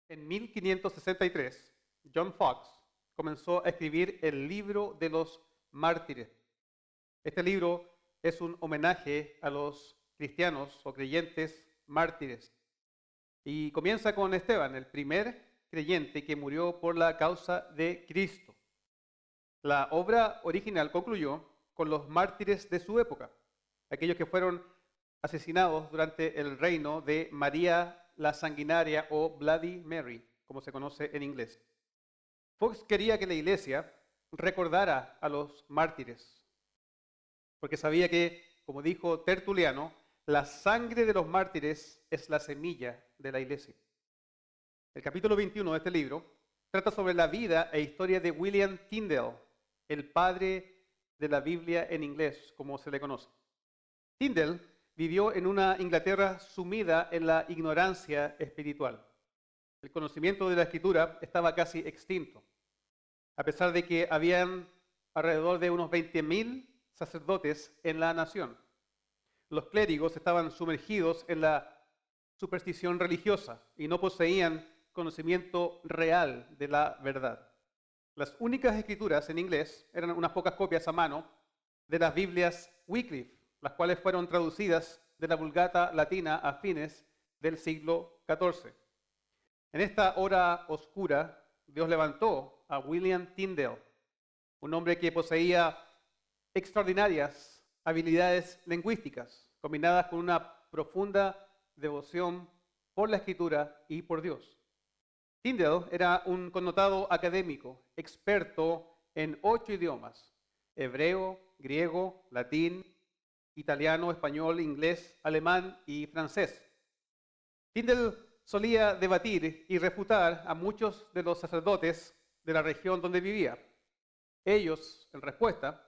En 1563, John Fox comenzó a escribir el libro de los mártires. Este libro es un homenaje a los cristianos o creyentes mártires. Y comienza con Esteban, el primer creyente que murió por la causa de Cristo. La obra original concluyó con los mártires de su época, aquellos que fueron asesinados durante el reino de María la Sanguinaria o Bloody Mary, como se conoce en inglés. Fox quería que la iglesia recordara a los mártires, porque sabía que, como dijo Tertuliano, la sangre de los mártires es la semilla de la iglesia. El capítulo 21 de este libro trata sobre la vida e historia de William Tyndale, el padre de la Biblia en inglés, como se le conoce. Tyndale vivió en una Inglaterra sumida en la ignorancia espiritual. El conocimiento de la escritura estaba casi extinto, a pesar de que habían alrededor de unos 20.000 sacerdotes en la nación. Los clérigos estaban sumergidos en la superstición religiosa y no poseían conocimiento real de la verdad. Las únicas escrituras en inglés eran unas pocas copias a mano de las Biblias Wycliffe, las cuales fueron traducidas de la Vulgata latina a fines del siglo XIV. En esta hora oscura, Dios levantó a William Tyndale, un hombre que poseía extraordinarias habilidades lingüísticas, combinadas con una profunda devoción por la Escritura y por Dios. Tyndale era un connotado académico, experto en 8 idiomas: hebreo, griego, latín, italiano, español, inglés, alemán y francés. Tyndale solía debatir y refutar a muchos de los sacerdotes de la región donde vivía. Ellos, en respuesta,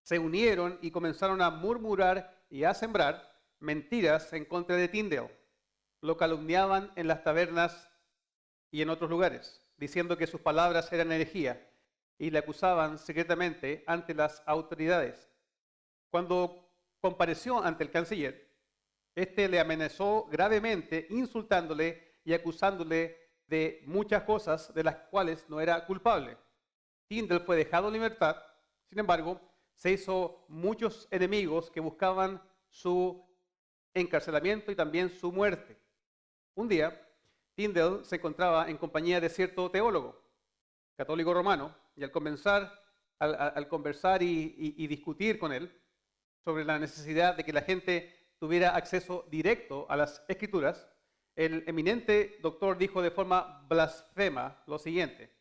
se unieron y comenzaron a murmurar y a sembrar mentiras en contra de Tyndale. Lo calumniaban en las tabernas y en otros lugares, diciendo que sus palabras eran herejía, y le acusaban secretamente ante las autoridades. Cuando compareció ante el canciller, este le amenazó gravemente, insultándole y acusándole de muchas cosas de las cuales no era culpable. Tyndale fue dejado en libertad. Sin embargo, se hizo muchos enemigos que buscaban su encarcelamiento y también su muerte. Un día, Tyndale se encontraba en compañía de cierto teólogo católico romano, y al conversar y discutir con él sobre la necesidad de que la gente tuviera acceso directo a las Escrituras, el eminente doctor dijo de forma blasfema lo siguiente: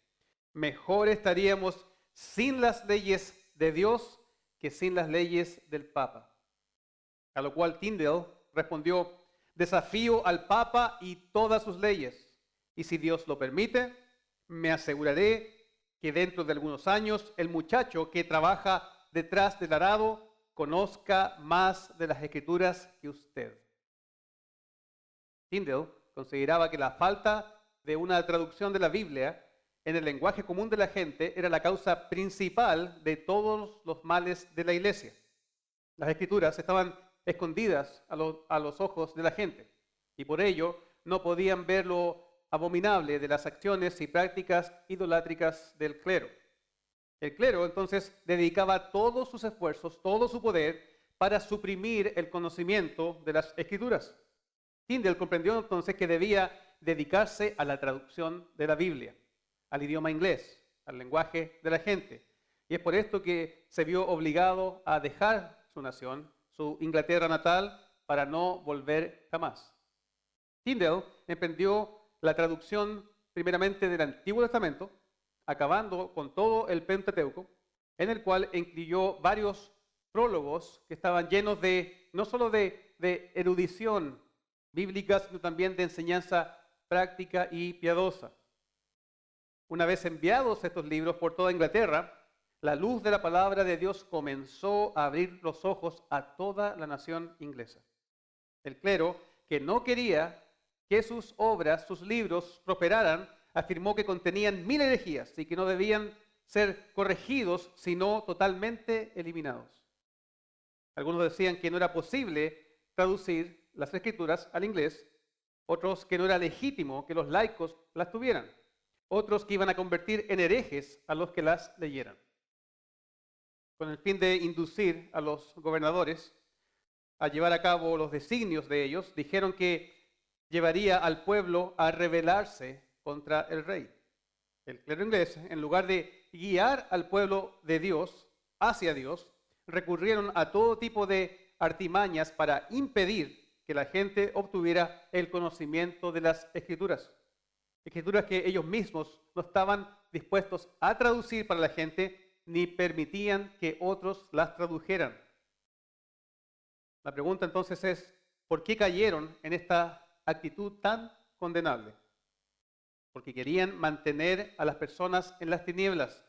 mejor estaríamos sin las leyes de Dios que sin las leyes del Papa. A lo cual Tyndale respondió: desafío al Papa y todas sus leyes, y si Dios lo permite, me aseguraré que dentro de algunos años el muchacho que trabaja detrás del arado conozca más de las Escrituras que usted. Tyndale consideraba que la falta de una traducción de la Biblia en el lenguaje común de la gente era la causa principal de todos los males de la iglesia. Las Escrituras estaban escondidas a los ojos de la gente, y por ello no podían ver lo abominable de las acciones y prácticas idolátricas del clero. El clero entonces dedicaba todos sus esfuerzos, todo su poder para suprimir el conocimiento de las Escrituras. Tyndale comprendió entonces que debía dedicarse a la traducción de la Biblia, al idioma inglés, al lenguaje de la gente. Y es por esto que se vio obligado a dejar su nación, su Inglaterra natal, para no volver jamás. Tyndale emprendió la traducción primeramente del Antiguo Testamento, acabando con todo el Pentateuco, en el cual incluyó varios prólogos que estaban llenos de, no solo de erudición bíblica, sino también de enseñanza práctica y piadosa. Una vez enviados estos libros por toda Inglaterra, la luz de la palabra de Dios comenzó a abrir los ojos a toda la nación inglesa. El clero, que no quería que sus obras, sus libros prosperaran, afirmó que contenían 1000 herejías y que no debían ser corregidos, sino totalmente eliminados. Algunos decían que no era posible traducir las Escrituras al inglés, otros que no era legítimo que los laicos las tuvieran, otros que iban a convertir en herejes a los que las leyeran. Con el fin de inducir a los gobernadores a llevar a cabo los designios de ellos, dijeron que llevaría al pueblo a rebelarse contra el rey. El clero inglés, en lugar de guiar al pueblo de Dios hacia Dios, recurrieron a todo tipo de artimañas para impedir que la gente obtuviera el conocimiento de las escrituras. Escrituras que ellos mismos no estaban dispuestos a traducir para la gente ni permitían que otros las tradujeran. La pregunta entonces es, ¿por qué cayeron en esta actitud tan condenable? Porque querían mantener a las personas en las tinieblas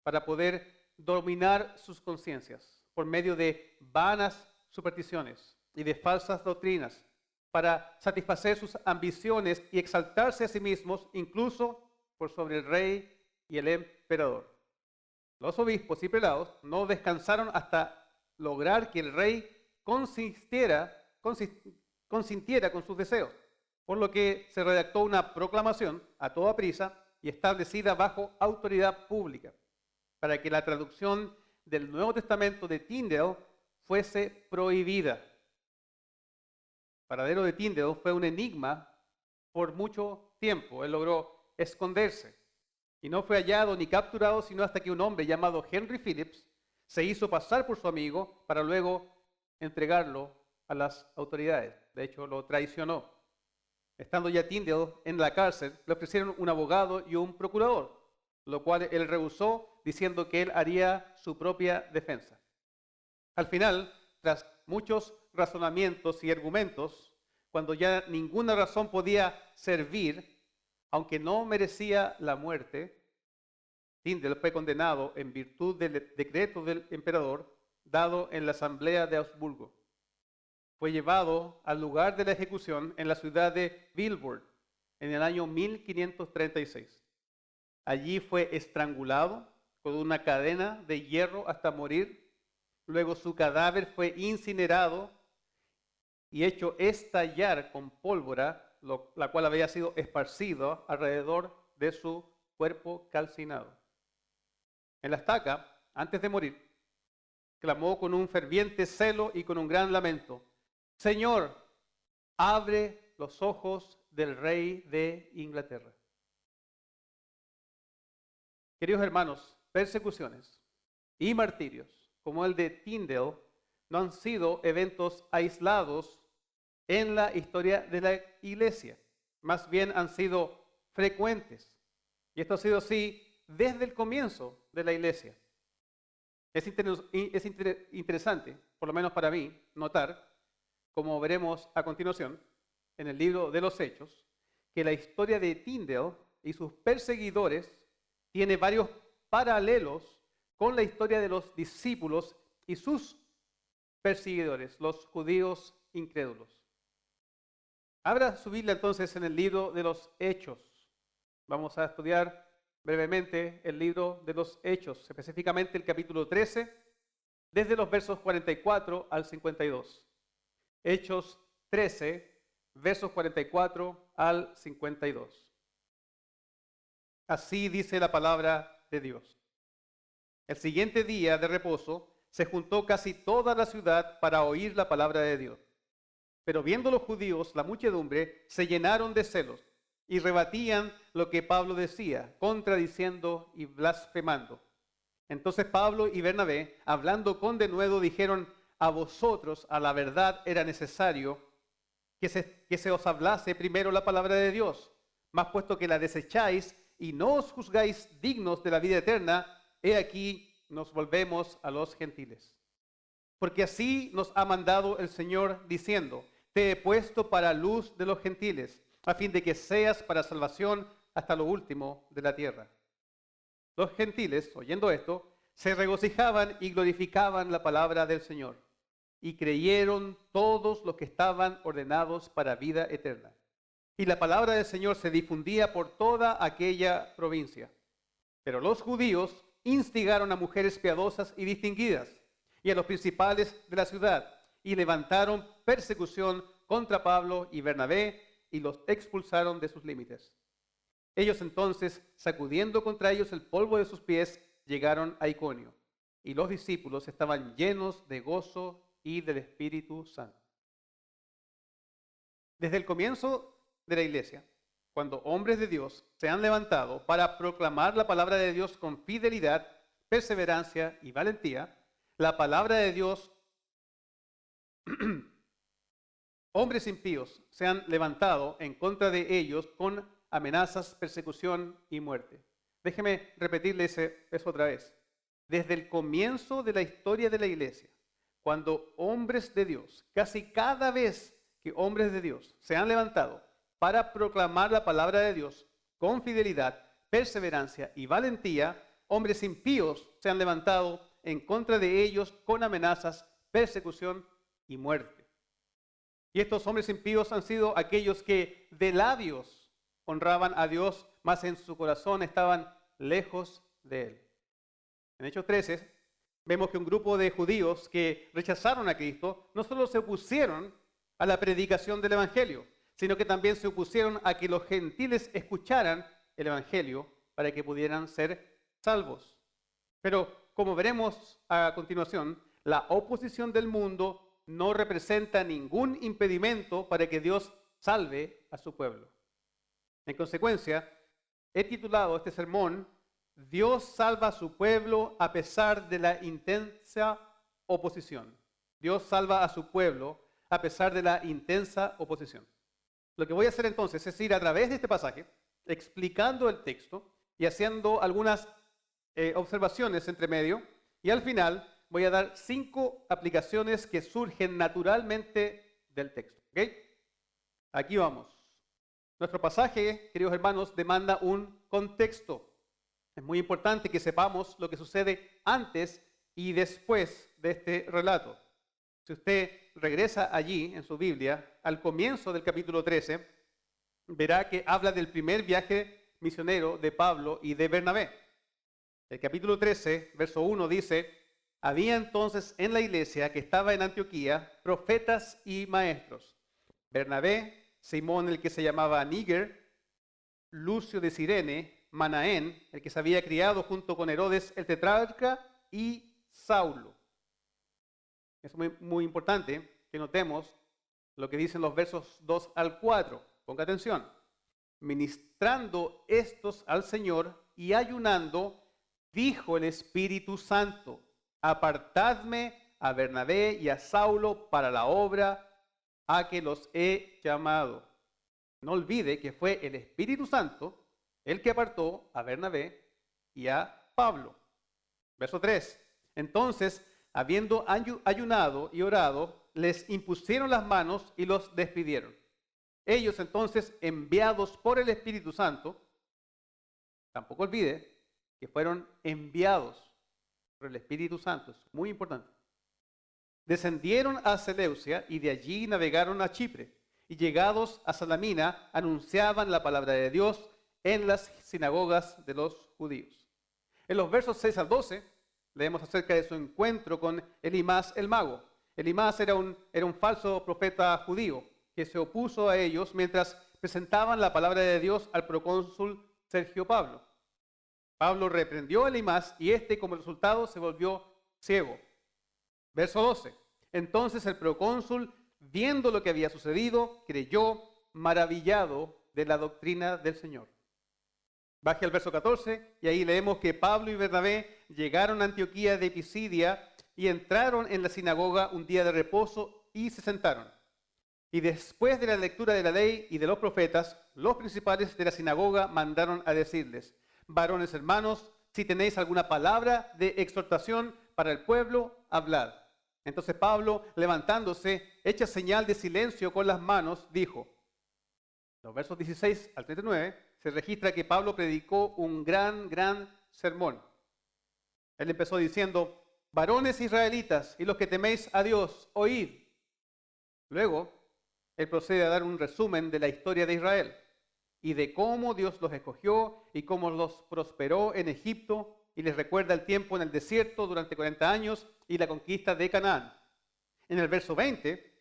para poder dominar sus conciencias por medio de vanas supersticiones y de falsas doctrinas, para satisfacer sus ambiciones y exaltarse a sí mismos, incluso por sobre el rey y el emperador. Los obispos y prelados no descansaron hasta lograr que el rey consintiera con sus deseos, por lo que se redactó una proclamación a toda prisa y establecida bajo autoridad pública, para que la traducción del Nuevo Testamento de Tyndale fuese prohibida. El paradero de Tyndale fue un enigma por mucho tiempo. Él logró esconderse y no fue hallado ni capturado sino hasta que un hombre llamado Henry Phillips se hizo pasar por su amigo para luego entregarlo a las autoridades. De hecho, lo traicionó. Estando ya Tyndale en la cárcel, le ofrecieron un abogado y un procurador, lo cual él rehusó, diciendo que él haría su propia defensa. Al final, tras muchos razonamientos y argumentos, cuando ya ninguna razón podía servir, aunque no merecía la muerte, Tyndale fue condenado en virtud del decreto del emperador dado en la asamblea de Augsburgo. Fue llevado al lugar de la ejecución en la ciudad de Vilvoorde en el año 1536. Allí fue estrangulado con una cadena de hierro hasta morir. Luego su cadáver fue incinerado y hecho estallar con pólvora, la cual había sido esparcido alrededor de su cuerpo calcinado. En la estaca, antes de morir, clamó con un ferviente celo y con un gran lamento: Señor, abre los ojos del rey de Inglaterra. Queridos hermanos, persecuciones y martirios como el de Tyndale no han sido eventos aislados en la historia de la iglesia. Más bien han sido frecuentes. Y esto ha sido así desde el comienzo de la iglesia. Es interesante, por lo menos para mí, notar, como veremos a continuación en el libro de los Hechos, que la historia de Tyndale y sus perseguidores tiene varios paralelos con la historia de los discípulos y sus perseguidores, los judíos incrédulos. Abra su Biblia entonces en el libro de los Hechos. Vamos a estudiar brevemente el libro de los Hechos, específicamente el capítulo 13, desde los versos 44 al 52. Hechos 13, versos 44 al 52. Así dice la palabra de Dios. El siguiente día de reposo se juntó casi toda la ciudad para oír la palabra de Dios. Pero viendo los judíos la muchedumbre, se llenaron de celos y rebatían lo que Pablo decía, contradiciendo y blasfemando. Entonces Pablo y Bernabé, hablando con denuedo, dijeron: a vosotros, a la verdad, era necesario que se os hablase primero la palabra de Dios. Mas puesto que la desecháis y no os juzgáis dignos de la vida eterna, he aquí nos volvemos a los gentiles. Porque así nos ha mandado el Señor, diciendo: te he puesto para luz de los gentiles, a fin de que seas para salvación hasta lo último de la tierra. Los gentiles, oyendo esto, se regocijaban y glorificaban la palabra del Señor, y creyeron todos los que estaban ordenados para vida eterna. Y la palabra del Señor se difundía por toda aquella provincia. Pero los judíos instigaron a mujeres piadosas y distinguidas, y a los principales de la ciudad, y levantaron persecución contra Pablo y Bernabé, y los expulsaron de sus límites. Ellos entonces, sacudiendo contra ellos el polvo de sus pies, llegaron a Iconio. Y los discípulos estaban llenos de gozo y del Espíritu Santo. Desde el comienzo de la iglesia, cuando hombres de Dios se han levantado para proclamar la palabra de Dios con fidelidad, perseverancia y valentía, la palabra de Dios, hombres impíos se han levantado en contra de ellos con amenazas, persecución y muerte. Déjeme repetirle eso otra vez. Desde el comienzo de la historia de la iglesia, cuando hombres de Dios, casi cada vez que hombres de Dios se han levantado para proclamar la palabra de Dios con fidelidad, perseverancia y valentía, hombres impíos se han levantado en contra de ellos con amenazas, persecución y muerte. Y estos hombres impíos han sido aquellos que de labios honraban a Dios, mas en su corazón estaban lejos de Él. En Hechos 13 vemos que un grupo de judíos que rechazaron a Cristo no solo se opusieron a la predicación del Evangelio, sino que también se opusieron a que los gentiles escucharan el Evangelio para que pudieran ser salvos. Pero como veremos a continuación, la oposición del mundo no representa ningún impedimento para que Dios salve a su pueblo. En consecuencia, he titulado este sermón Dios salva a su pueblo a pesar de la intensa oposición. Dios salva a su pueblo a pesar de la intensa oposición. Lo que voy a hacer entonces es ir a través de este pasaje, explicando el texto y haciendo algunas observaciones entre medio, y al final voy a dar 5 aplicaciones que surgen naturalmente del texto. ¿Okay? Aquí vamos. Nuestro pasaje, queridos hermanos, demanda un contexto. Es muy importante que sepamos lo que sucede antes y después de este relato. Si usted regresa allí en su Biblia, al comienzo del capítulo 13, verá que habla del primer viaje misionero de Pablo y de Bernabé. El capítulo 13, verso 1 dice: había entonces en la iglesia que estaba en Antioquía profetas y maestros. Bernabé, Simón el que se llamaba Níger, Lucio de Cirene, Manaén, el que se había criado junto con Herodes el tetrarca, y Saulo. Es muy importante que notemos lo que dicen los versos 2 al 4. Ponga atención. Ministrando estos al Señor y ayunando, dijo el Espíritu Santo: apartadme a Bernabé y a Saulo para la obra a que los he llamado. No olvide que fue el Espíritu Santo el que apartó a Bernabé y a Pablo. Verso 3. Entonces, habiendo ayunado y orado, les impusieron las manos y los despidieron. Ellos entonces, enviados por el Espíritu Santo, tampoco olvide que fueron enviados por el Espíritu Santo, es muy importante. Descendieron a Seleucia y de allí navegaron a Chipre, y llegados a Salamina anunciaban la palabra de Dios en las sinagogas de los judíos. En los versos 6 al 12 leemos acerca de su encuentro con Elimás el mago. Elimás era un falso profeta judío que se opuso a ellos mientras presentaban la palabra de Dios al procónsul Sergio Pablo. Pablo reprendió a Elimás y este como resultado se volvió ciego. Verso 12. Entonces el procónsul, viendo lo que había sucedido, creyó, maravillado de la doctrina del Señor. Baje al verso 14 y ahí leemos que Pablo y Bernabé llegaron a Antioquía de Pisidia y entraron en la sinagoga un día de reposo y se sentaron. Y después de la lectura de la ley y de los profetas, los principales de la sinagoga mandaron a decirles: varones hermanos, si tenéis alguna palabra de exhortación para el pueblo, hablad. Entonces Pablo, levantándose, hecha señal de silencio con las manos, dijo. Los versos 16 al 39 se registra que Pablo predicó un gran sermón. Él empezó diciendo: varones israelitas y los que teméis a Dios, oíd. Luego, él procede a dar un resumen de la historia de Israel y de cómo Dios los escogió y cómo los prosperó en Egipto, y les recuerda el tiempo en el desierto durante 40 años y la conquista de Canaán. En el verso 20,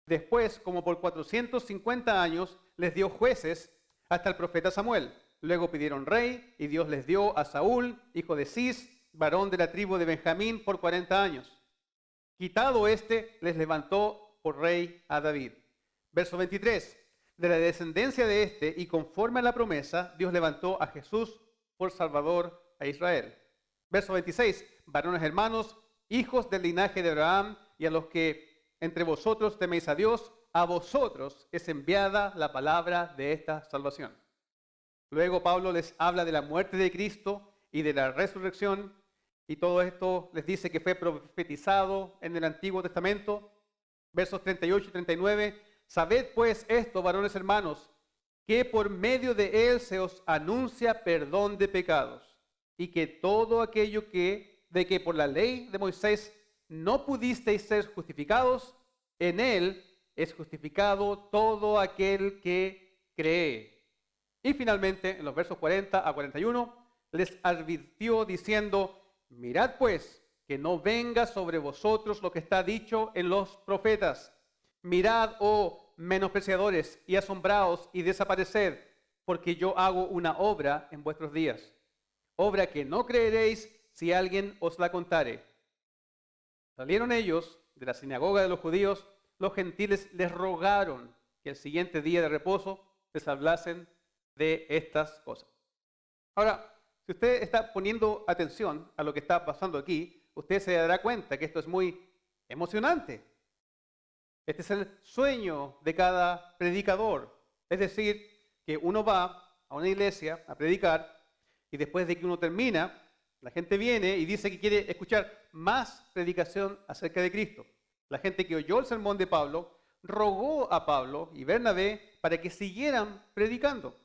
Después, como por 450 años, les dio jueces hasta el profeta Samuel. Luego pidieron rey y Dios les dio a Saúl, hijo de Cis, varón de la tribu de Benjamín, por 40 años. Quitado este, les levantó por rey a David. Verso 23. De la descendencia de este y conforme a la promesa, Dios levantó a Jesús por Salvador a Israel. Verso 26. Varones hermanos, hijos del linaje de Abraham, y a los que entre vosotros teméis a Dios, a vosotros es enviada la palabra de esta salvación. Luego Pablo les habla de la muerte de Cristo y de la resurrección, y todo esto les dice que fue profetizado en el Antiguo Testamento. Versos 38 y 39. Sabed pues esto, varones hermanos, que por medio de él se os anuncia perdón de pecados, y que todo aquello de que por la ley de Moisés no pudisteis ser justificados, en él es justificado todo aquel que cree. Y finalmente, en los versos 40 a 41, les advirtió diciendo: mirad pues, que no venga sobre vosotros lo que está dicho en los profetas. Mirad, oh menospreciadores, y asombraos y desapareced, porque yo hago una obra en vuestros días, obra que no creeréis si alguien os la contare. Salieron ellos de la sinagoga de los judíos, los gentiles les rogaron que el siguiente día de reposo les hablasen de estas cosas. Ahora, si usted está poniendo atención a lo que está pasando aquí, usted se dará cuenta que esto es muy emocionante. Este es el sueño de cada predicador. Es decir, que uno va a una iglesia a predicar y después de que uno termina, la gente viene y dice que quiere escuchar más predicación acerca de Cristo. La gente que oyó el sermón de Pablo rogó a Pablo y Bernabé para que siguieran predicando.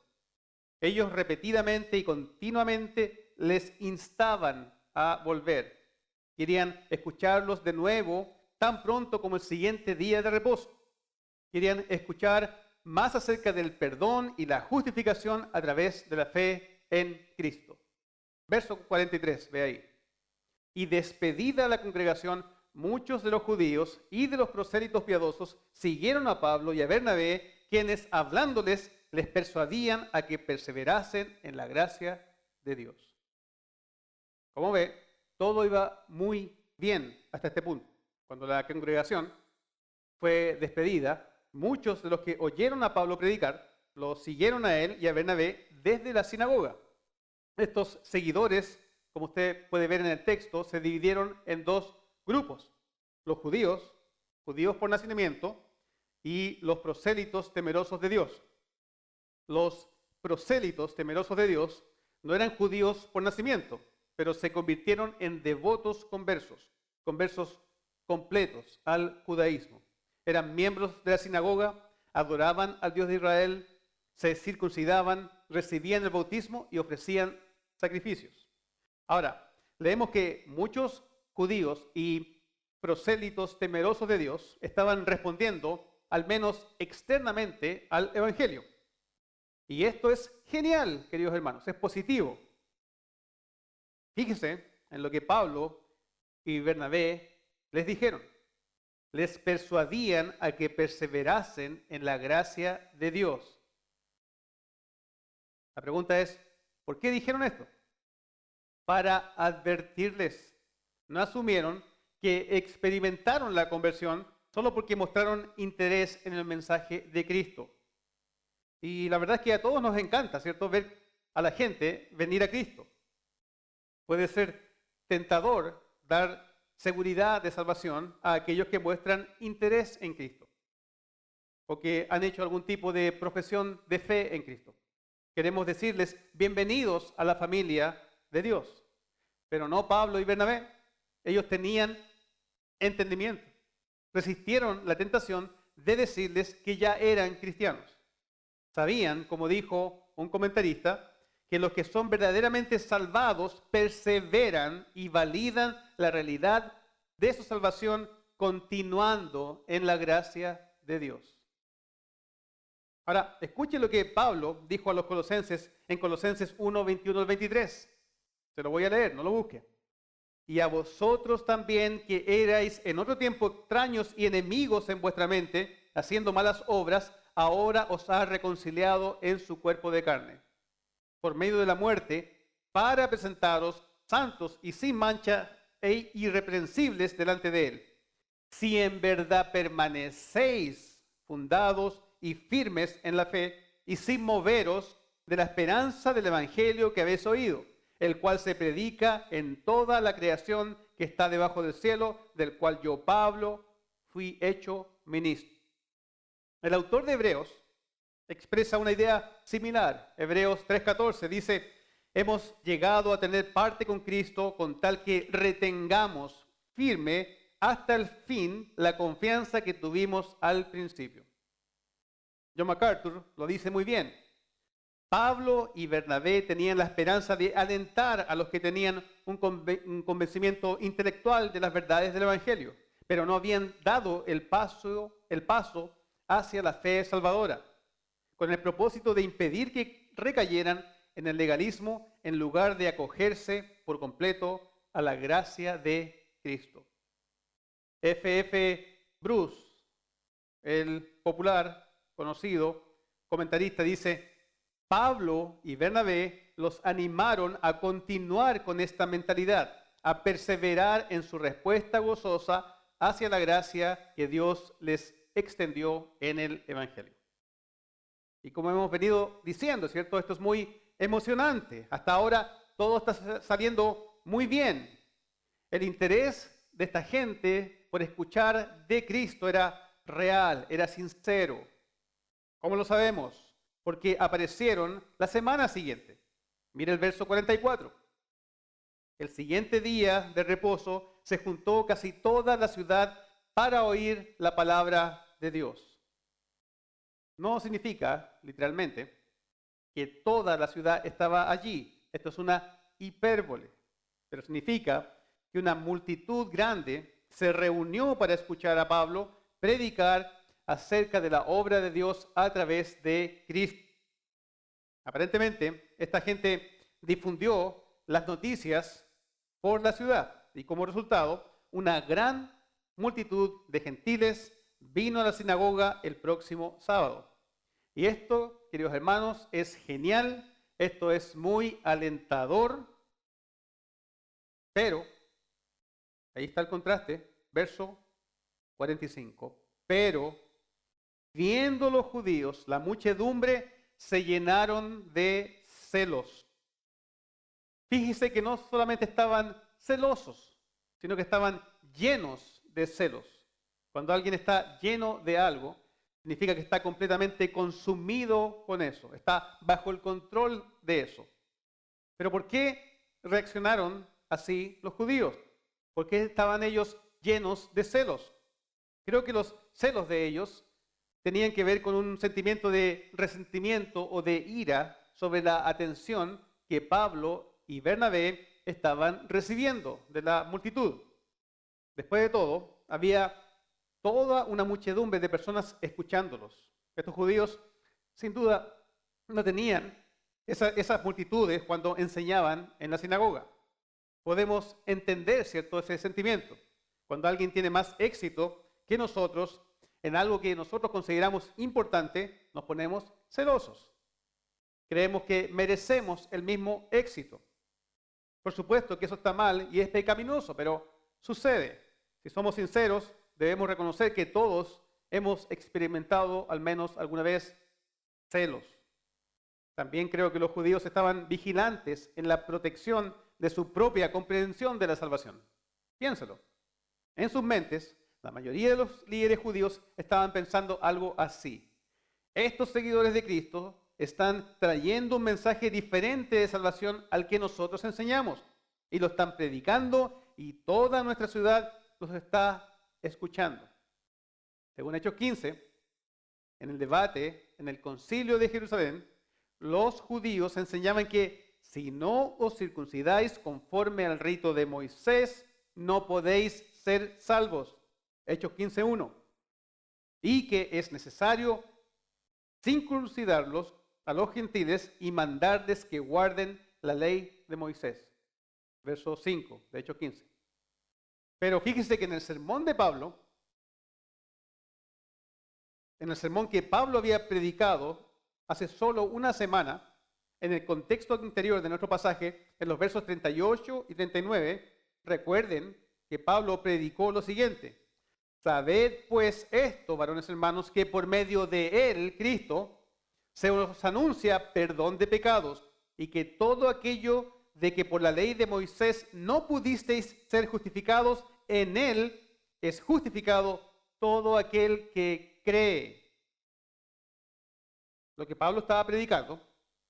Ellos repetidamente y continuamente les instaban a volver. Querían escucharlos de nuevo tan pronto como el siguiente día de reposo. Querían escuchar más acerca del perdón y la justificación a través de la fe en Cristo. Verso 43, ve ahí. Y despedida la congregación, muchos de los judíos y de los prosélitos piadosos siguieron a Pablo y a Bernabé, quienes hablándoles les persuadían a que perseverasen en la gracia de Dios. Como ve, todo iba muy bien hasta este punto. Cuando la congregación fue despedida, muchos de los que oyeron a Pablo predicar, lo siguieron a él y a Bernabé desde la sinagoga. Estos seguidores, como usted puede ver en el texto, se dividieron en dos grupos. Los judíos por nacimiento, y los prosélitos temerosos de Dios. Los prosélitos temerosos de Dios no eran judíos por nacimiento, pero se convirtieron en devotos conversos completos al judaísmo. Eran miembros de la sinagoga, adoraban al Dios de Israel, se circuncidaban, recibían el bautismo y ofrecían sacrificios. Ahora, leemos que muchos judíos y prosélitos temerosos de Dios estaban respondiendo, al menos externamente, al evangelio. Y esto es genial, queridos hermanos, es positivo. Fíjense en lo que Pablo y Bernabé les dijeron. Les persuadían a que perseverasen en la gracia de Dios. La pregunta es, ¿por qué dijeron esto? Para advertirles. No asumieron que experimentaron la conversión solo porque mostraron interés en el mensaje de Cristo. Y la verdad es que a todos nos encanta, ¿cierto?, ver a la gente venir a Cristo. Puede ser tentador dar seguridad de salvación a aquellos que muestran interés en Cristo o que han hecho algún tipo de profesión de fe en Cristo. Queremos decirles bienvenidos a la familia de Dios, pero no Pablo y Bernabé. Ellos tenían entendimiento, resistieron la tentación de decirles que ya eran cristianos. Sabían, como dijo un comentarista, que los que son verdaderamente salvados perseveran y validan la realidad de su salvación continuando en la gracia de Dios. Ahora, escuchen lo que Pablo dijo a los colosenses en Colosenses 1, 21 al 23. Se lo voy a leer, no lo busquen. Y a vosotros también, que erais en otro tiempo extraños y enemigos en vuestra mente, haciendo malas obras, ahora os ha reconciliado en su cuerpo de carne, por medio de la muerte, para presentaros santos y sin mancha e irreprensibles delante de él. Si en verdad permanecéis fundados y firmes en la fe y sin moveros de la esperanza del evangelio que habéis oído, el cual se predica en toda la creación que está debajo del cielo, del cual yo, Pablo, fui hecho ministro. El autor de Hebreos expresa una idea similar. Hebreos 3:14 dice: hemos llegado a tener parte con Cristo con tal que retengamos firme hasta el fin la confianza que tuvimos al principio. John MacArthur lo dice muy bien. Pablo y Bernabé tenían la esperanza de alentar a los que tenían un convencimiento intelectual de las verdades del Evangelio, pero no habían dado el paso hacia la fe salvadora, con el propósito de impedir que recayeran en el legalismo en lugar de acogerse por completo a la gracia de Cristo. F.F. Bruce, el popular, conocido comentarista, dice: Pablo y Bernabé los animaron a continuar con esta mentalidad, a perseverar en su respuesta gozosa hacia la gracia que Dios les extendió en el Evangelio. Y como hemos venido diciendo, ¿cierto? Esto es muy emocionante. Hasta ahora todo está saliendo muy bien. El interés de esta gente por escuchar de Cristo era real, era sincero. ¿Cómo lo sabemos? Porque aparecieron la semana siguiente. Mira el verso 44. El siguiente día de reposo se juntó casi toda la ciudad para oír la palabra de Dios. No significa, literalmente, que toda la ciudad estaba allí. Esto es una hipérbole. Pero significa que una multitud grande se reunió para escuchar a Pablo predicar acerca de la obra de Dios a través de Cristo. Aparentemente, esta gente difundió las noticias por la ciudad y como resultado, una gran multitud de gentiles vino a la sinagoga el próximo sábado. Y esto, queridos hermanos, es genial, esto es muy alentador, pero, ahí está el contraste, verso 45, pero viendo los judíos, la muchedumbre se llenaron de celos. Fíjese que no solamente estaban celosos, sino que estaban llenos de celos. Cuando alguien está lleno de algo, significa que está completamente consumido con eso, está bajo el control de eso. Pero ¿por qué reaccionaron así los judíos? ¿Por qué estaban ellos llenos de celos? Creo que los celos de ellos tenían que ver con un sentimiento de resentimiento o de ira sobre la atención que Pablo y Bernabé estaban recibiendo de la multitud. Después de todo, había toda una muchedumbre de personas escuchándolos. Estos judíos, sin duda, no tenían esas multitudes cuando enseñaban en la sinagoga. Podemos entender, ¿cierto?, ese sentimiento. Cuando alguien tiene más éxito que nosotros en algo que nosotros consideramos importante, nos ponemos celosos. Creemos que merecemos el mismo éxito. Por supuesto que eso está mal y es pecaminoso, pero sucede. Si somos sinceros, debemos reconocer que todos hemos experimentado al menos alguna vez celos. También creo que los judíos estaban vigilantes en la protección de su propia comprensión de la salvación. Piénselo. En sus mentes, la mayoría de los líderes judíos estaban pensando algo así: estos seguidores de Cristo están trayendo un mensaje diferente de salvación al que nosotros enseñamos y lo están predicando y toda nuestra ciudad los está escuchando. Según Hechos 15, en el debate, en el concilio de Jerusalén, los judíos enseñaban que si no os circuncidáis conforme al rito de Moisés, no podéis ser salvos. Hechos 15:1. Y que es necesario circuncidarlos a los gentiles y mandarles que guarden la ley de Moisés. Verso 5 de Hechos 15. Pero fíjese que en el sermón de Pablo, en el sermón que Pablo había predicado hace solo una semana, en el contexto anterior de nuestro pasaje, en los versos 38 y 39, recuerden que Pablo predicó lo siguiente: sabed pues esto, varones hermanos, que por medio de él, Cristo, se os anuncia perdón de pecados, y que todo aquello de que por la ley de Moisés no pudisteis ser justificados, en él es justificado todo aquel que cree. Lo que Pablo estaba predicando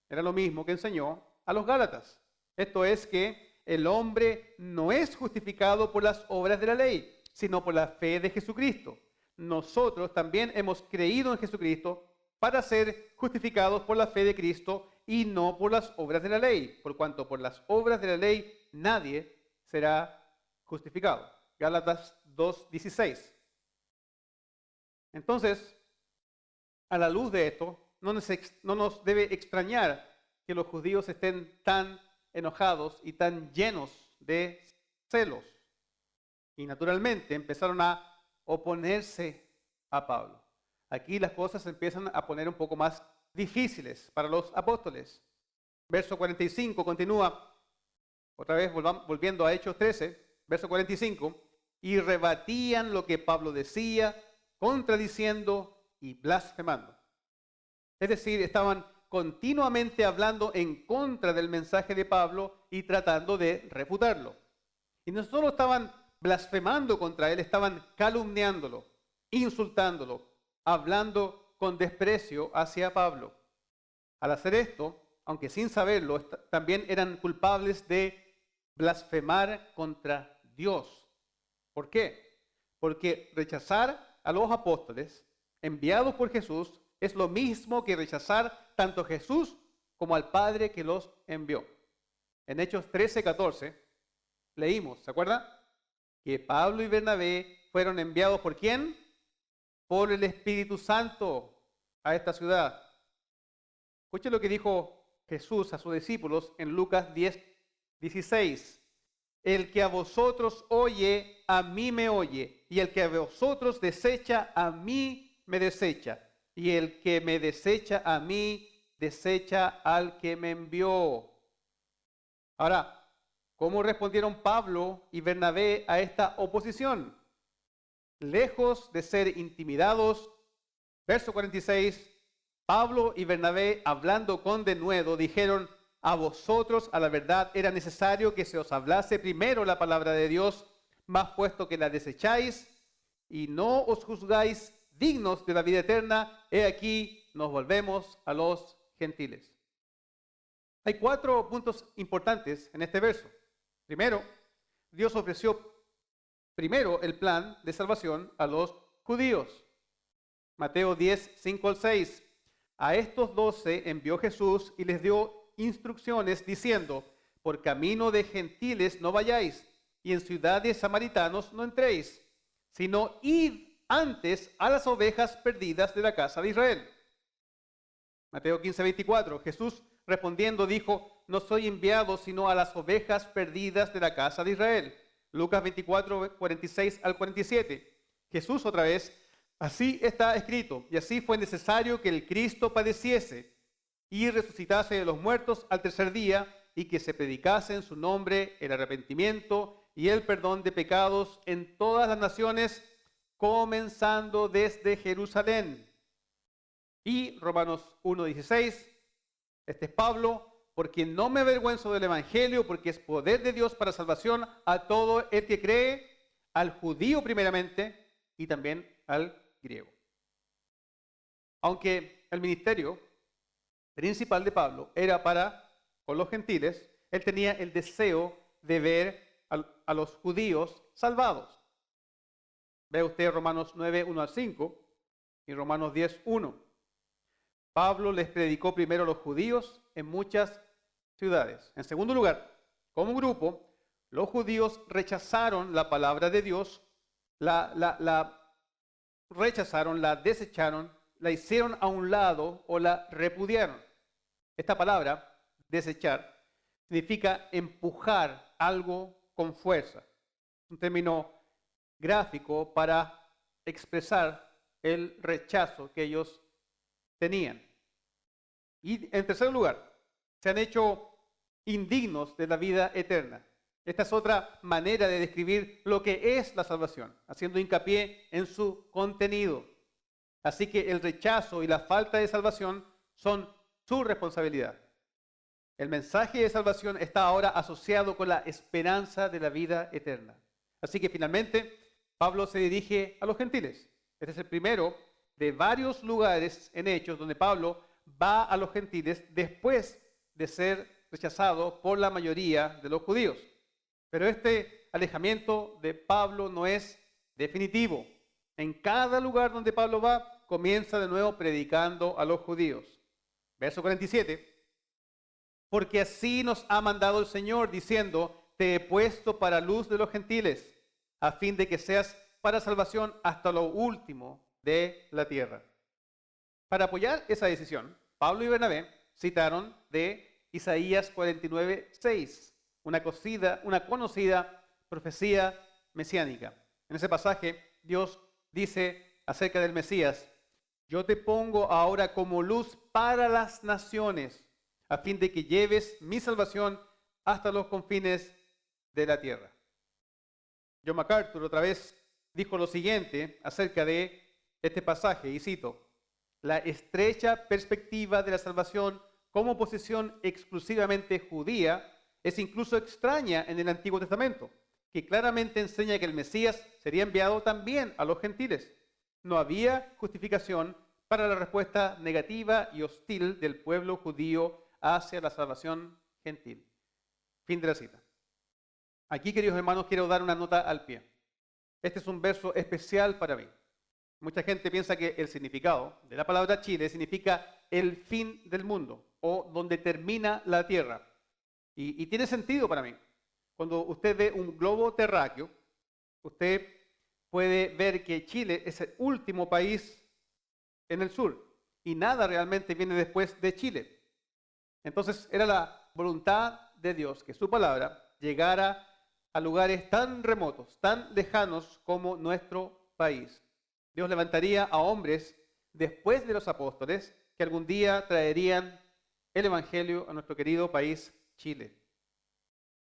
era lo mismo que enseñó a los Gálatas. Esto es que el hombre no es justificado por las obras de la ley, sino por la fe de Jesucristo. Nosotros también hemos creído en Jesucristo para ser justificados por la fe de Cristo y no por las obras de la ley, por cuanto por las obras de la ley nadie será justificado. Gálatas 2:16. Entonces, a la luz de esto, no nos debe extrañar que los judíos estén tan enojados y tan llenos de celos. Y naturalmente empezaron a oponerse a Pablo. Aquí las cosas se empiezan a poner un poco más difíciles para los apóstoles. Verso 45 continúa, otra vez volviendo a Hechos 13, verso 45, y rebatían lo que Pablo decía, contradiciendo y blasfemando. Es decir, estaban continuamente hablando en contra del mensaje de Pablo y tratando de refutarlo. Y no solo estaban blasfemando contra él, estaban calumniándolo, insultándolo, hablando con desprecio hacia Pablo. Al hacer esto, aunque sin saberlo, también eran culpables de blasfemar contra Dios. ¿Por qué? Porque rechazar a los apóstoles enviados por Jesús es lo mismo que rechazar tanto a Jesús como al Padre que los envió. En Hechos 13:14 leímos, ¿se acuerda? Que Pablo y Bernabé fueron enviados ¿por quién? Por el Espíritu Santo a esta ciudad. Escuchen lo que dijo Jesús a sus discípulos en Lucas 10:16. El que a vosotros oye, a mí me oye, y el que a vosotros desecha, a mí me desecha, y el que me desecha a mí, desecha al que me envió. Ahora, ¿cómo respondieron Pablo y Bernabé a esta oposición? Lejos de ser intimidados, verso 46, Pablo y Bernabé, hablando con denuedo, dijeron: a vosotros a la verdad era necesario que se os hablase primero la palabra de Dios, mas puesto que la desecháis y no os juzgáis dignos de la vida eterna, he aquí nos volvemos a los gentiles. Hay 4 puntos importantes en este verso. Primero, Dios ofreció primero el plan de salvación a los judíos. Mateo 10:5-6. A estos 12 envió Jesús y les dio instrucciones diciendo: por camino de gentiles no vayáis, y en ciudades samaritanos no entréis, sino id antes a las ovejas perdidas de la casa de Israel. Mateo 15:24. Jesús respondiendo dijo: no soy enviado sino a las ovejas perdidas de la casa de Israel. Lucas 24:46-47. Jesús otra vez: así está escrito, y así fue necesario que el Cristo padeciese y resucitase de los muertos al tercer día, y que se predicase en su nombre el arrepentimiento y el perdón de pecados en todas las naciones, comenzando desde Jerusalén. Y Romanos 1:16, este es Pablo: porque no me avergüenzo del evangelio, porque es poder de Dios para salvación a todo el que cree, al judío primeramente y también al griego. Aunque el ministerio principal de Pablo era para con los gentiles, él tenía el deseo de ver a los judíos salvados. Ve usted Romanos 9:1-5 y Romanos 10:1. Pablo les predicó primero a los judíos en muchas ciudades. En segundo lugar, como grupo, los judíos rechazaron la palabra de Dios, la rechazaron, la desecharon, la hicieron a un lado o la repudiaron. Esta palabra, desechar, significa empujar algo con fuerza. Un término gráfico para expresar el rechazo que ellos tenían. Y en tercer lugar, se han hecho indignos de la vida eterna. Esta es otra manera de describir lo que es la salvación, haciendo hincapié en su contenido. Así que el rechazo y la falta de salvación son su responsabilidad. El mensaje de salvación está ahora asociado con la esperanza de la vida eterna. Así que finalmente Pablo se dirige a los gentiles. Este es el primero de varios lugares en Hechos donde Pablo va a los gentiles después de ser rechazado por la mayoría de los judíos. Pero este alejamiento de Pablo no es definitivo. En cada lugar donde Pablo va, comienza de nuevo predicando a los judíos. Verso 47. Porque así nos ha mandado el Señor, diciendo, te he puesto para luz de los gentiles, a fin de que seas para salvación hasta lo último de la tierra. Para apoyar esa decisión, Pablo y Bernabé citaron de Isaías 49:6, una conocida profecía mesiánica. En ese pasaje, Dios dice acerca del Mesías, yo te pongo ahora como luz para las naciones, a fin de que lleves mi salvación hasta los confines de la tierra. John MacArthur otra vez dijo lo siguiente acerca de este pasaje, y cito, la estrecha perspectiva de la salvación como posición exclusivamente judía es incluso extraña en el Antiguo Testamento, que claramente enseña que el Mesías sería enviado también a los gentiles. No había justificación para la respuesta negativa y hostil del pueblo judío hacia la salvación gentil. Fin de la cita. Aquí, queridos hermanos, quiero dar una nota al pie. Este es un verso especial para mí. Mucha gente piensa que el significado de la palabra Chile significa el fin del mundo o donde termina la tierra. Y tiene sentido para mí. Cuando usted ve un globo terráqueo, usted puede ver que Chile es el último país en el sur y nada realmente viene después de Chile. Entonces era la voluntad de Dios que su palabra llegara a lugares tan remotos, tan lejanos como nuestro país. Dios levantaría a hombres después de los apóstoles que algún día traerían el Evangelio a nuestro querido país Chile.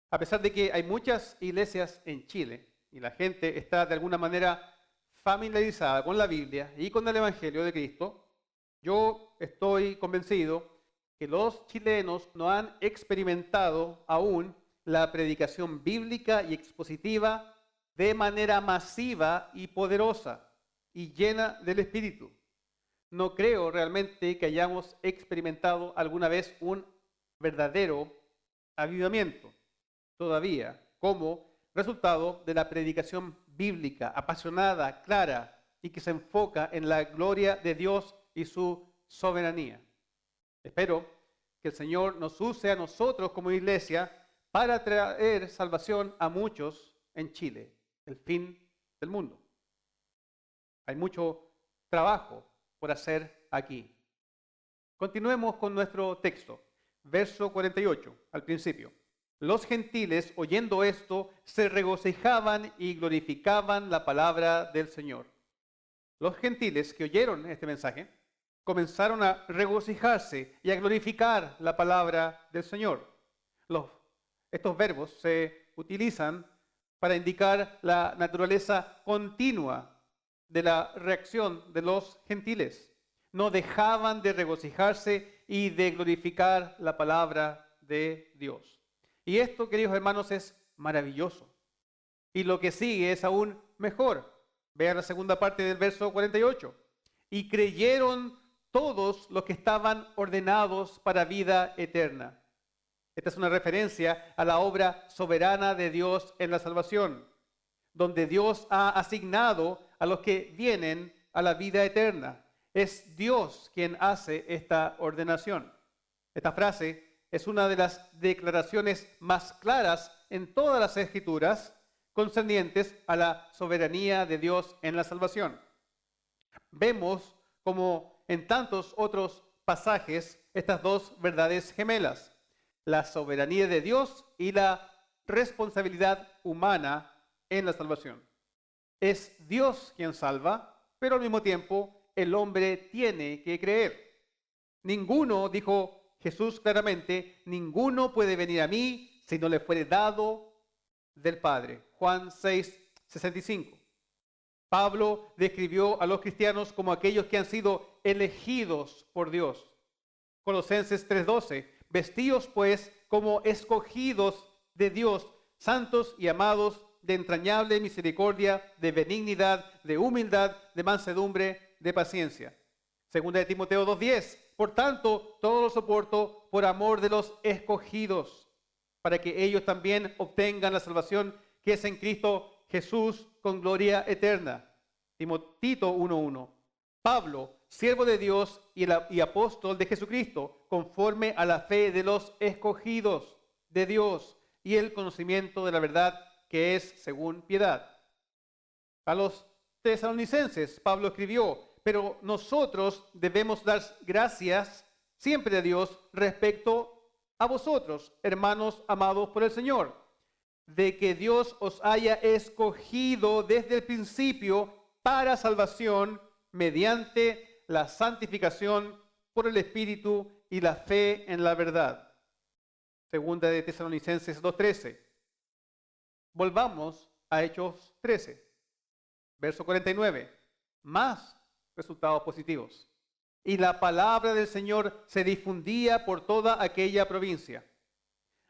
A pesar de que hay muchas iglesias en Chile y la gente está de alguna manera familiarizada con la Biblia y con el Evangelio de Cristo, yo estoy convencido que los chilenos no han experimentado aún la predicación bíblica y expositiva de manera masiva y poderosa y llena del Espíritu. No creo realmente que hayamos experimentado alguna vez un verdadero avivamiento todavía como resultado de la predicación bíblica, apasionada, clara y que se enfoca en la gloria de Dios y su soberanía. Espero que el Señor nos use a nosotros como iglesia para traer salvación a muchos en Chile, el fin del mundo. Hay mucho trabajo por hacer aquí. Continuemos con nuestro texto, verso 48, al principio. Los gentiles, oyendo esto, se regocijaban y glorificaban la palabra del Señor. Los gentiles que oyeron este mensaje comenzaron a regocijarse y a glorificar la palabra del Señor. Estos verbos se utilizan para indicar la naturaleza continua de la reacción de los gentiles. No dejaban de regocijarse y de glorificar la palabra de Dios. Y esto, queridos hermanos, es maravilloso. Y lo que sigue es aún mejor. Vean la segunda parte del verso 48. Y creyeron todos los que estaban ordenados para vida eterna. Esta es una referencia a la obra soberana de Dios en la salvación, donde Dios ha asignado a los que vienen a la vida eterna. Es Dios quien hace esta ordenación. Esta frase es una de las declaraciones más claras en todas las Escrituras concernientes a la soberanía de Dios en la salvación. Vemos como en tantos otros pasajes estas dos verdades gemelas, la soberanía de Dios y la responsabilidad humana en la salvación. Es Dios quien salva pero al mismo tiempo el hombre tiene que creer. Ninguno, dijo Jesús claramente, ninguno puede venir a mí si no le fuere dado del Padre. Juan 6:65. Pablo describió a los cristianos como aquellos que han sido elegidos por Dios. Colosenses 3:12. Vestíos pues como escogidos de Dios, santos y amados, de entrañable misericordia, de benignidad, de humildad, de mansedumbre, de paciencia. Segunda de Timoteo 2:10. Por tanto, todo lo soporto por amor de los escogidos, para que ellos también obtengan la salvación que es en Cristo Jesús con gloria eterna. Tito 1:1. Pablo, siervo de Dios y apóstol de Jesucristo, conforme a la fe de los escogidos de Dios y el conocimiento de la verdad que es según piedad. A los tesalonicenses, Pablo escribió, pero nosotros debemos dar gracias siempre a Dios respecto a vosotros, hermanos amados por el Señor, de que Dios os haya escogido desde el principio para salvación mediante la santificación por el Espíritu y la fe en la verdad. Segunda de Tesalonicenses 2:13. Volvamos a Hechos 13, verso 49. Más resultados positivos. Y la palabra del Señor se difundía por toda aquella provincia.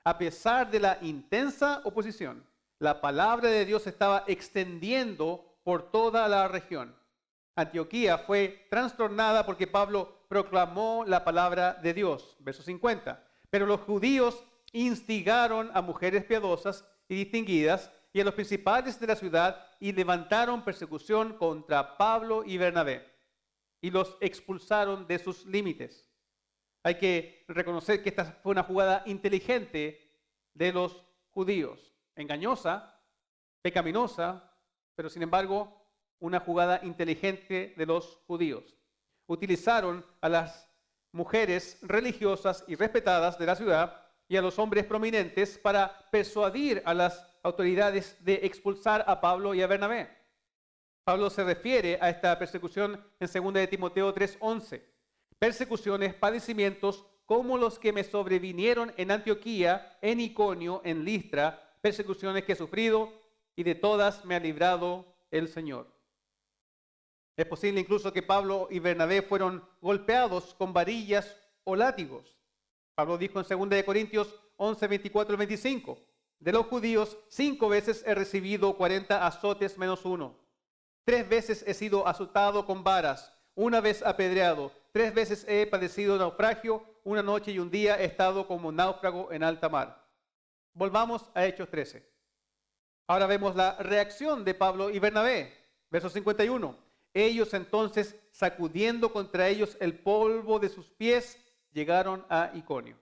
A pesar de la intensa oposición, la palabra de Dios se estaba extendiendo por toda la región. Antioquía fue trastornada porque Pablo proclamó la palabra de Dios, verso 50. Pero los judíos instigaron a mujeres piadosas y distinguidas y a los principales de la ciudad y levantaron persecución contra Pablo y Bernabé y los expulsaron de sus límites. Hay que reconocer que esta fue una jugada inteligente de los judíos, engañosa, pecaminosa, pero sin embargo una jugada inteligente de los judíos. Utilizaron a las mujeres religiosas y respetadas de la ciudad y a los hombres prominentes para persuadir a las autoridades de expulsar a Pablo y a Bernabé. Pablo se refiere a esta persecución en 2 de Timoteo 3:11. Persecuciones, padecimientos como los que me sobrevinieron en Antioquía, en Iconio, en Listra, persecuciones que he sufrido y de todas me ha librado el Señor. Es posible incluso que Pablo y Bernabé fueron golpeados con varillas o látigos. Pablo dijo en 2 de Corintios 11:24-25, de los judíos 5 veces he recibido 40 azotes menos 1. 3 veces he sido azotado con varas, 1 vez apedreado, 3 veces he padecido naufragio, 1 noche y 1 día he estado como náufrago en alta mar. Volvamos a Hechos 13. Ahora vemos la reacción de Pablo y Bernabé. Verso 51. Ellos entonces, sacudiendo contra ellos el polvo de sus pies, llegaron a Iconio.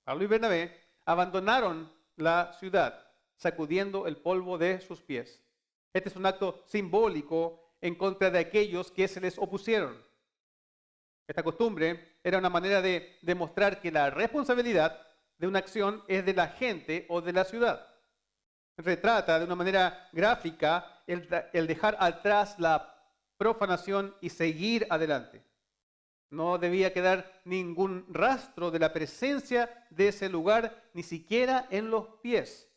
Pablo y Bernabé abandonaron la ciudad, sacudiendo el polvo de sus pies. Este es un acto simbólico en contra de aquellos que se les opusieron. Esta costumbre era una manera de demostrar que la responsabilidad de una acción es de la gente o de la ciudad. Retrata de una manera gráfica el dejar atrás la profanación y seguir adelante. No debía quedar ningún rastro de la presencia de ese lugar, ni siquiera en los pies.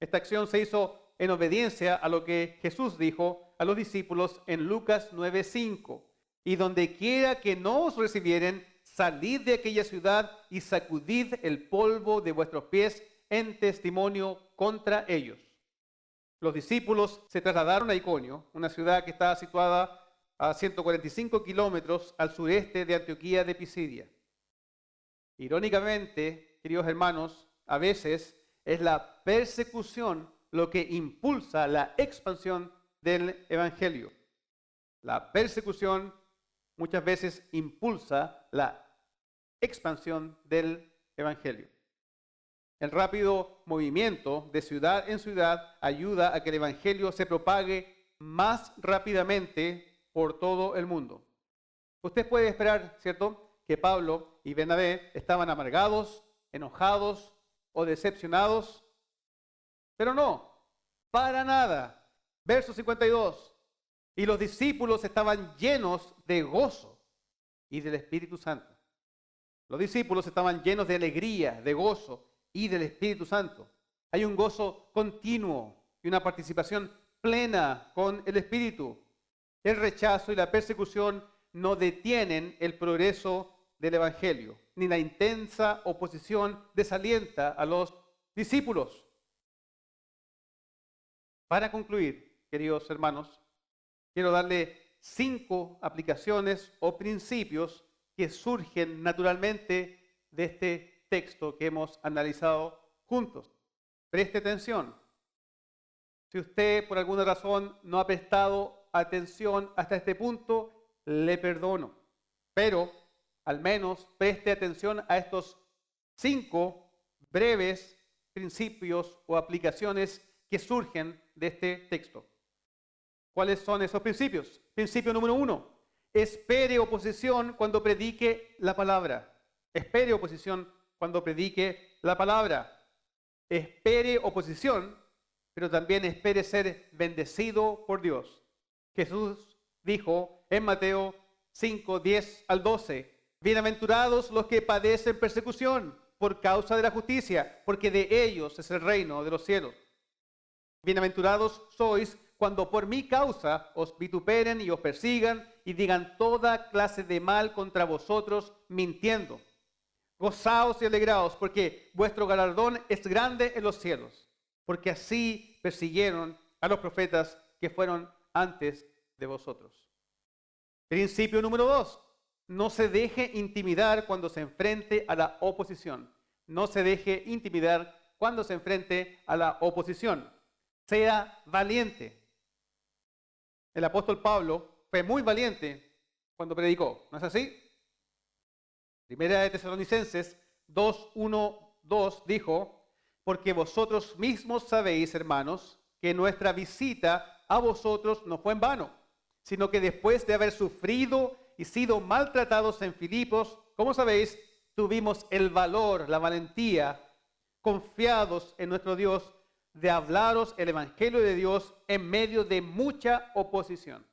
Esta acción se hizo en obediencia a lo que Jesús dijo a los discípulos en Lucas 9:5. Y donde quiera que no os recibieren, salid de aquella ciudad y sacudid el polvo de vuestros pies en testimonio contra ellos. Los discípulos se trasladaron a Iconio, una ciudad que estaba situada a 145 kilómetros al sureste de Antioquía de Pisidia. Irónicamente, queridos hermanos, a veces es la persecución lo que impulsa la expansión del evangelio. La persecución muchas veces impulsa la expansión del evangelio. El rápido movimiento de ciudad en ciudad ayuda a que el evangelio se propague más rápidamente por todo el mundo. Usted puede esperar, ¿cierto?, que Pablo y Bernabé estaban amargados, enojados o decepcionados, pero no, para nada. Verso 52. Y los discípulos estaban llenos de gozo y del Espíritu Santo. Los discípulos estaban llenos de alegría, de gozo y del Espíritu Santo. Hay un gozo continuo y una participación plena con el Espíritu. El rechazo y la persecución no detienen el progreso del Evangelio, ni la intensa oposición desalienta a los discípulos. Para concluir, queridos hermanos, quiero darle 5 aplicaciones o principios que surgen naturalmente de este texto que hemos analizado juntos. Preste atención. Si usted por alguna razón no ha prestado atención hasta este punto, le perdono. Pero al menos preste atención a estos 5 breves principios o aplicaciones que surgen de este texto. ¿Cuáles son esos principios? Principio número 1. Espere oposición cuando predique la palabra. Espere oposición cuando predique la palabra. Espere oposición, pero también espere ser bendecido por Dios. Jesús dijo en Mateo 5, 10 al 12, bienaventurados los que padecen persecución por causa de la justicia, porque de ellos es el reino de los cielos. Bienaventurados sois cuando por mi causa os vituperen y os persigan y digan toda clase de mal contra vosotros mintiendo. Gozaos y alegraos, porque vuestro galardón es grande en los cielos, porque así persiguieron a los profetas que fueron antes de vosotros. Principio número 2. No se deje intimidar cuando se enfrente a la oposición. No se deje intimidar cuando se enfrente a la oposición. Sea valiente. El apóstol Pablo fue muy valiente cuando predicó, ¿no es así? Primera de Tesalonicenses 2:1-2 dijo, porque vosotros mismos sabéis, hermanos, que nuestra visita a vosotros no fue en vano, sino que después de haber sufrido y sido maltratados en Filipos, como sabéis, tuvimos el valor, la valentía, confiados en nuestro Dios, de hablaros el Evangelio de Dios en medio de mucha oposición.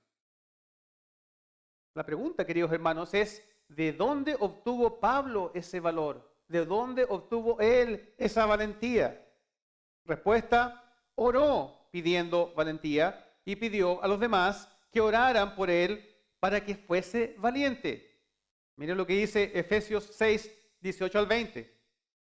La pregunta, queridos hermanos, es ¿de dónde obtuvo Pablo ese valor? ¿De dónde obtuvo él esa valentía? Respuesta, oró pidiendo valentía y pidió a los demás que oraran por él para que fuese valiente. Miren lo que dice Efesios 6, 18 al 20.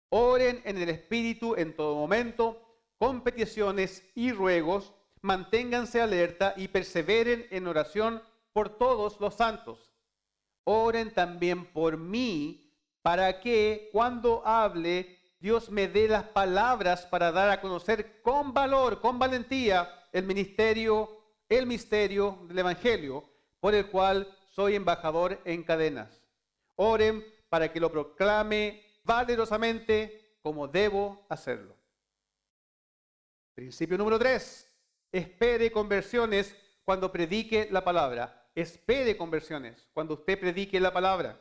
Oren en el Espíritu en todo momento, con peticiones y ruegos, manténganse alerta y perseveren en oración por todos los santos. Oren también por mí, para que cuando hable, Dios me dé las palabras para dar a conocer con valor, con valentía, el misterio del Evangelio, por el cual soy embajador en cadenas. Oren para que lo proclame valerosamente como debo hacerlo. Principio número 3. Espere conversiones cuando predique la palabra. Espere conversiones cuando usted predique la palabra.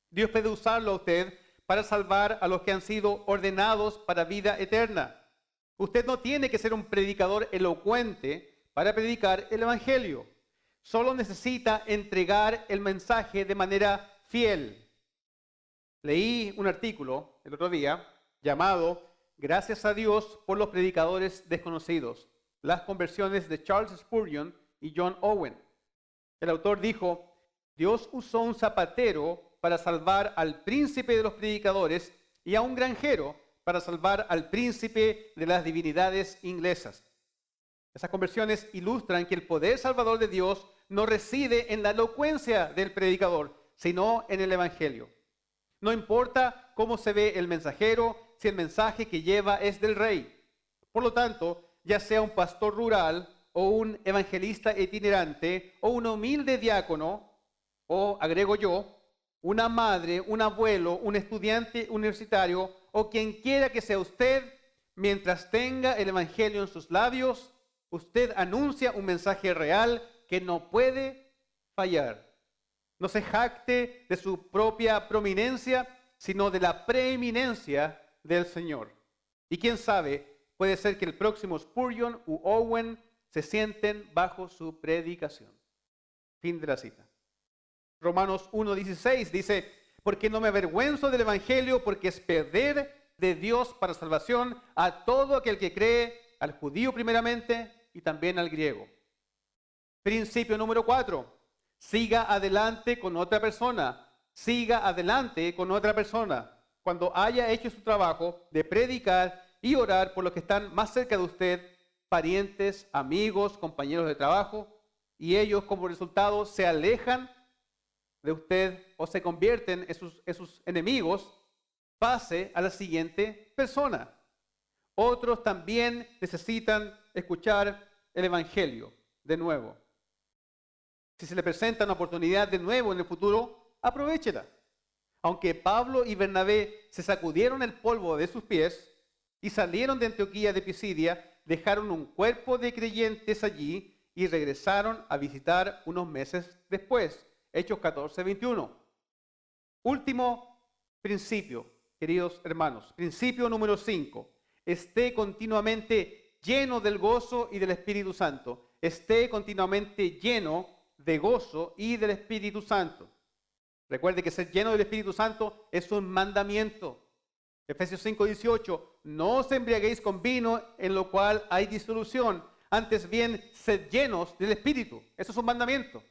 Dios puede usarlo a usted para salvar a los que han sido ordenados para vida eterna. Usted no tiene que ser un predicador elocuente para predicar el Evangelio. Solo necesita entregar el mensaje de manera fiel. Leí un artículo el otro día llamado Gracias a Dios por los predicadores desconocidos, las conversiones de Charles Spurgeon y John Owen. El autor dijo, Dios usó un zapatero para salvar al príncipe de los predicadores y a un granjero para salvar al príncipe de las divinidades inglesas. Esas conversiones ilustran que el poder salvador de Dios no reside en la elocuencia del predicador, sino en el Evangelio. No importa cómo se ve el mensajero, si el mensaje que lleva es del rey. Por lo tanto, ya sea un pastor rural o un evangelista itinerante o un humilde diácono, o agrego yo, una madre, un abuelo, un estudiante universitario o quien quiera que sea usted, mientras tenga el Evangelio en sus labios, usted anuncia un mensaje real que no puede fallar. No se jacte de su propia prominencia, sino de la preeminencia del Señor. Y quién sabe, puede ser que el próximo Spurgeon u Owen se sienten bajo su predicación. Fin de la cita. Romanos 1:16 dice, porque no me avergüenzo del Evangelio, porque es poder de Dios para salvación a todo aquel que cree, al judío primeramente y también al griego. Principio número 4. Siga adelante con otra persona. Siga adelante con otra persona. Cuando haya hecho su trabajo de predicar y orar por los que están más cerca de usted, parientes, amigos, compañeros de trabajo, y ellos como resultado se alejan de usted o se convierten en sus enemigos, pase a la siguiente persona. Otros también necesitan escuchar el Evangelio de nuevo. Si se le presenta una oportunidad de nuevo en el futuro, aprovéchela. Aunque Pablo y Bernabé se sacudieron el polvo de sus pies y salieron de Antioquía de Pisidia, dejaron un cuerpo de creyentes allí y regresaron a visitar unos meses después. Hechos 14:21. Último principio, queridos hermanos. Principio número 5. Esté continuamente lleno del gozo y del Espíritu Santo. Esté continuamente lleno de gozo y del Espíritu Santo. Recuerde que ser lleno del Espíritu Santo es un mandamiento. Efesios 5:18. No os embriaguéis con vino en lo cual hay disolución. Antes bien, sed llenos del Espíritu. Eso es un mandamiento.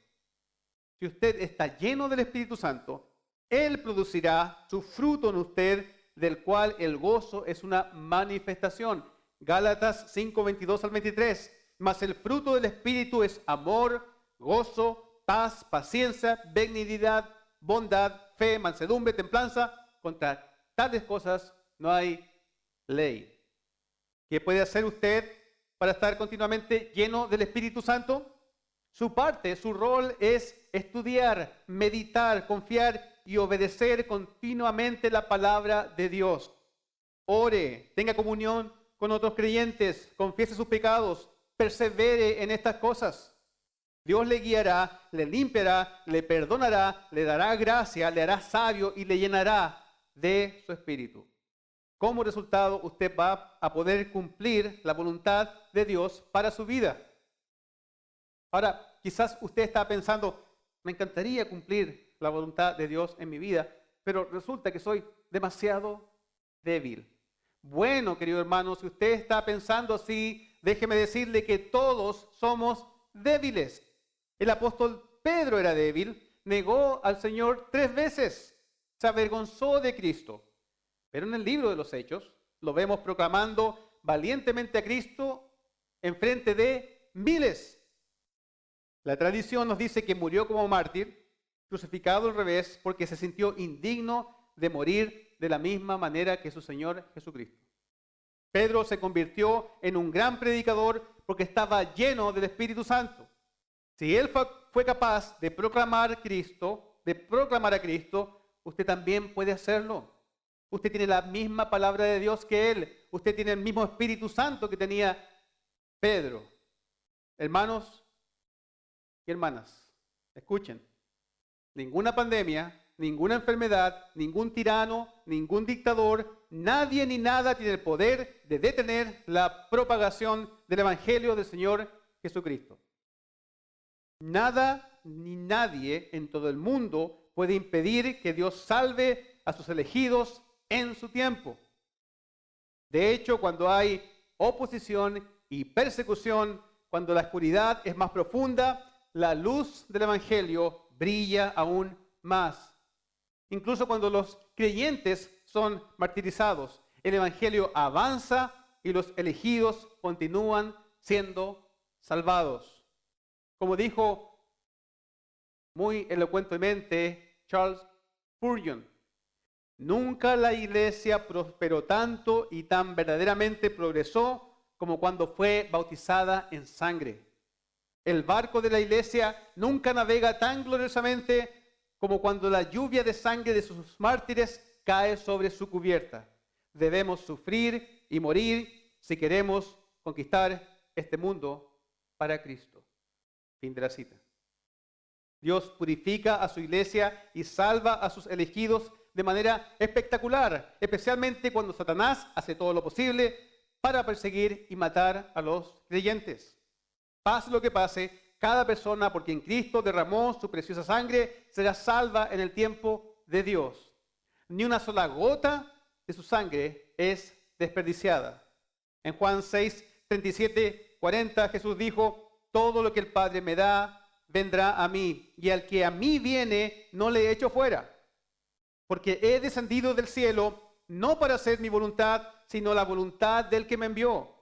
Si usted está lleno del Espíritu Santo, Él producirá su fruto en usted, del cual el gozo es una manifestación. Gálatas 5:22 al 23. Mas el fruto del Espíritu es amor, gozo, paz, paciencia, benignidad, bondad, fe, mansedumbre, templanza. Contra tales cosas no hay ley. ¿Qué puede hacer usted para estar continuamente lleno del Espíritu Santo? Su parte, su rol es estudiar, meditar, confiar y obedecer continuamente la palabra de Dios. Ore, tenga comunión con otros creyentes, confiese sus pecados, persevere en estas cosas. Dios le guiará, le limpiará, le perdonará, le dará gracia, le hará sabio y le llenará de su espíritu. Como resultado, usted va a poder cumplir la voluntad de Dios para su vida. Ahora, quizás usted está pensando, me encantaría cumplir la voluntad de Dios en mi vida, pero resulta que soy demasiado débil. Bueno, querido hermano, si usted está pensando así, déjeme decirle que todos somos débiles. El apóstol Pedro era débil, negó al Señor 3 veces, se avergonzó de Cristo. Pero en el libro de los Hechos lo vemos proclamando valientemente a Cristo en frente de miles. La tradición nos dice que murió como mártir, crucificado al revés, porque se sintió indigno de morir de la misma manera que su Señor Jesucristo. Pedro se convirtió en un gran predicador porque estaba lleno del Espíritu Santo. Si él fue capaz de proclamar a Cristo, usted también puede hacerlo. Usted tiene la misma palabra de Dios que él. Usted tiene el mismo Espíritu Santo que tenía Pedro. Hermanos y hermanas, escuchen. Ninguna pandemia, ninguna enfermedad, ningún tirano, ningún dictador, nadie ni nada tiene el poder de detener la propagación del Evangelio del Señor Jesucristo. Nada ni nadie en todo el mundo puede impedir que Dios salve a sus elegidos en su tiempo. De hecho, cuando hay oposición y persecución, cuando la oscuridad es más profunda, la luz del Evangelio brilla aún más. Incluso cuando los creyentes son martirizados, el Evangelio avanza y los elegidos continúan siendo salvados. Como dijo muy elocuentemente Charles Spurgeon, nunca la iglesia prosperó tanto y tan verdaderamente progresó como cuando fue bautizada en sangre. El barco de la iglesia nunca navega tan gloriosamente como cuando la lluvia de sangre de sus mártires cae sobre su cubierta. Debemos sufrir y morir si queremos conquistar este mundo para Cristo. Fin de la cita. Dios purifica a su iglesia y salva a sus elegidos de manera espectacular, especialmente cuando Satanás hace todo lo posible para perseguir y matar a los creyentes. Pase lo que pase, cada persona por quien Cristo derramó su preciosa sangre será salva en el tiempo de Dios. Ni una sola gota de su sangre es desperdiciada. En Juan 6, 37, 40, Jesús dijo: todo lo que el Padre me da vendrá a mí, y al que a mí viene no le echo fuera. Porque he descendido del cielo no para hacer mi voluntad, sino la voluntad del que me envió.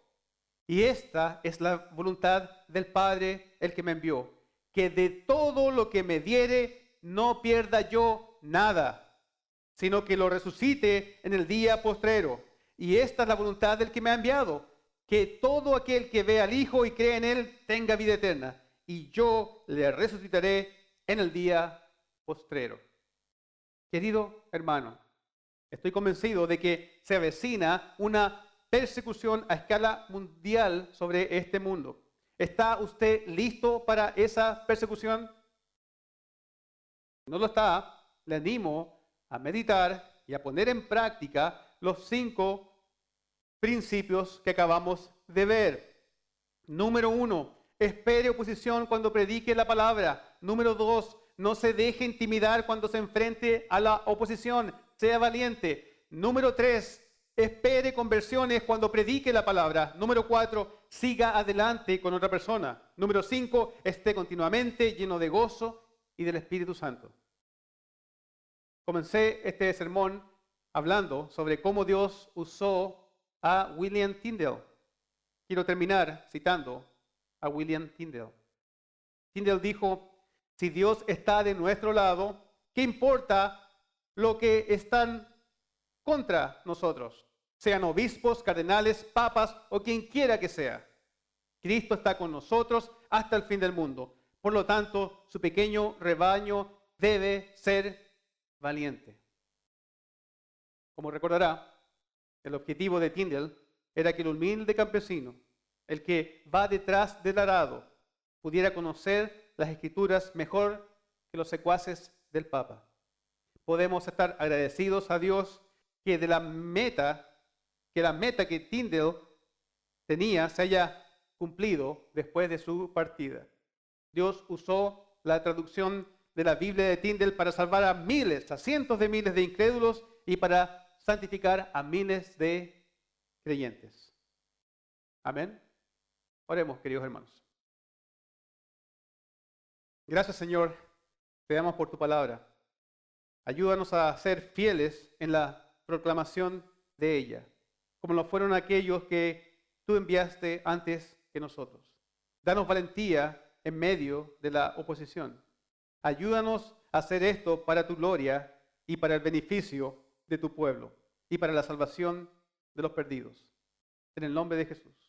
Y esta es la voluntad del Padre, el que me envió, que de todo lo que me diere no pierda yo nada, sino que lo resucite en el día postrero. Y esta es la voluntad del que me ha enviado, que todo aquel que ve al Hijo y cree en Él tenga vida eterna, y yo le resucitaré en el día postrero. Querido hermano, estoy convencido de que se avecina una persecución a escala mundial sobre este mundo. ¿Está usted listo para esa persecución? Si no lo está, le animo a meditar y a poner en práctica los 5 principios que acabamos de ver. Número 1, espere oposición cuando predique la palabra. Número 2, no se deje intimidar cuando se enfrente a la oposición. Sea valiente. Número 3, espere conversiones cuando predique la palabra. Número 4, siga adelante con otra persona. Número 5, esté continuamente lleno de gozo y del Espíritu Santo. Comencé este sermón hablando sobre cómo Dios usó a William Tyndale. Quiero terminar citando a William Tyndale. Tyndale dijo: si Dios está de nuestro lado, ¿qué importa lo que están contra nosotros? Sean obispos, cardenales, papas o quien quiera que sea. Cristo está con nosotros hasta el fin del mundo. Por lo tanto, su pequeño rebaño debe ser valiente. Como recordará, el objetivo de Tyndale era que el humilde campesino, el que va detrás del arado, pudiera conocer las Escrituras mejor que los secuaces del Papa. Podemos estar agradecidos a Dios que la meta que Tyndale tenía se haya cumplido después de su partida. Dios usó la traducción de la Biblia de Tyndale para salvar a miles, a cientos de miles de incrédulos y para santificar a miles de creyentes. Amén. Oremos, queridos hermanos. Gracias, Señor, te damos por tu palabra. Ayúdanos a ser fieles en la proclamación de ella, como lo fueron aquellos que tú enviaste antes que nosotros. Danos valentía en medio de la oposición. Ayúdanos a hacer esto para tu gloria y para el beneficio de tu pueblo y para la salvación de los perdidos. En el nombre de Jesús.